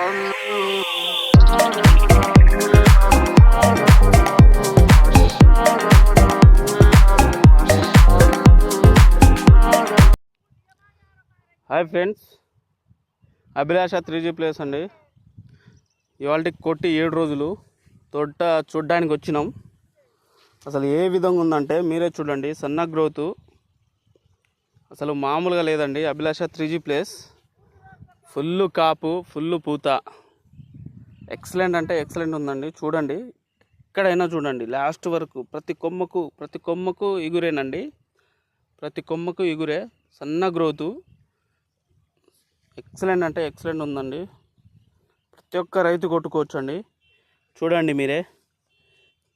Hi friends, అభిలాష 3G place అండి. ఇవాళ కొట్టి 7 రోజులు తోట చూడ్డానికి వచ్చినాం. అసలు ఏ విధంగా ఉందంటే మీరే చూడండి. సన్న గ్రోత్ అసలు మామూలుగా లేదండి. అభిలాష 3G ప్లేస్ ఫుల్ కాపు, ఫుల్ పూత, ఎక్సలెంట్ అంటే ఎక్సలెంట్ ఉందండి. చూడండి, ఎక్కడైనా చూడండి లాస్ట్ వరకు ప్రతి కొమ్మకు ఇగురేనండి. ప్రతి కొమ్మకు ఇగురే, సన్న గ్రోతు, ఎక్సలెంట్ అంటే ఎక్సలెంట్ ఉందండి. ప్రతి ఒక్క రైతు కొట్టుకోవచ్చండి. చూడండి మీరే,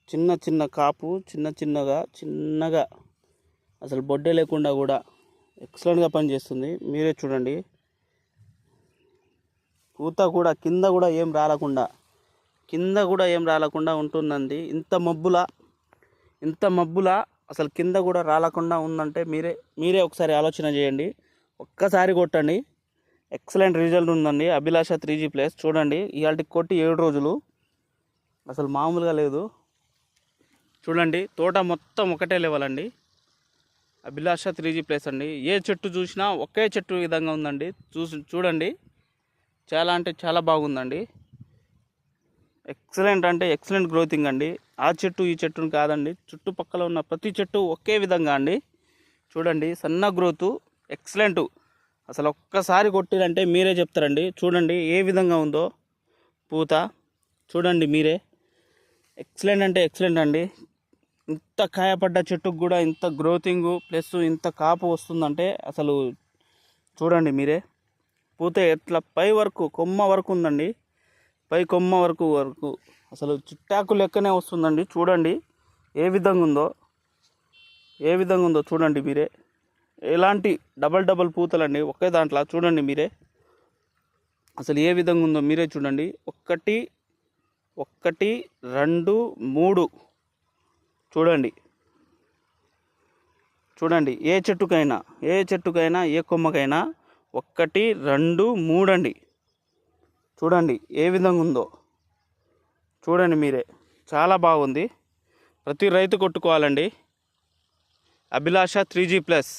చిన్న కాపు, చిన్నగా అసలు బొడ్డే లేకుండా కూడా ఎక్సలెంట్గా పనిచేస్తుంది. మీరే చూడండి. పూత కూడా కింద కూడా ఏం రాలకుండా ఉంటుందండి. ఇంత మబ్బుల అసలు కింద కూడా రాలకుండా ఉందంటే మీరే ఒకసారి ఆలోచన చేయండి. ఒక్కసారి కొట్టండి, ఎక్సలెంట్ రిజల్ట్ ఉందండి. అభిలాష 3G ప్లేస్ చూడండి. ఇవాళ కొట్టి 7 రోజులు అసలు మామూలుగా లేదు. చూడండి, తోట మొత్తం ఒకటే లెవెల్ అండి. అభిలాష 3G ప్లేస్ అండి. ఏ చెట్టు చూసినా ఒకే చెట్టు విధంగా ఉందండి. చూడండి, చాలా అంటే చాలా బాగుందండి. ఎక్సలెంట్ అంటే ఎక్సలెంట్ గ్రోతింగ్ అండి. ఆ చెట్టు ఈ చెట్టును కాదండి, చుట్టుపక్కల ఉన్న ప్రతి చెట్టు ఒకే విధంగా అండి. చూడండి, సన్న గ్రోతు, ఎక్సలెంట్. అసలు ఒక్కసారి కొట్టిరంటే మీరే చెప్తారండి. చూడండి ఏ విధంగా ఉందో పూత, చూడండి మీరే. ఎక్సలెంట్ అంటే ఎక్సలెంట్ అండి. ఇంత కాయపడ్డ చెట్టుకు కూడా ఇంత గ్రోతింగు ప్లస్ ఇంత కాపు వస్తుందంటే అసలు చూడండి మీరే. పూత ఎట్లా కొమ్మ వరకు ఉందండి. పై కొమ్మ వరకు అసలు చిట్టాకు లెక్కనే వస్తుందండి. చూడండి ఏ విధంగా ఉందో చూడండి మీరే. ఎలాంటి డబల్ పూతలండి ఒకే దాంట్లో. చూడండి మీరే అసలు ఏ విధంగా ఉందో మీరే చూడండి. 1 2 3 చూడండి. ఏ చెట్టుకైనా ఏ కొమ్మకైనా 1 2 3 అండి. చూడండి ఏ విధంగా ఉందో చూడండి మీరే. చాలా బాగుంది. ప్రతి రైతు కొట్టుకోవాలండి. అభిలాష 3G ప్లస్.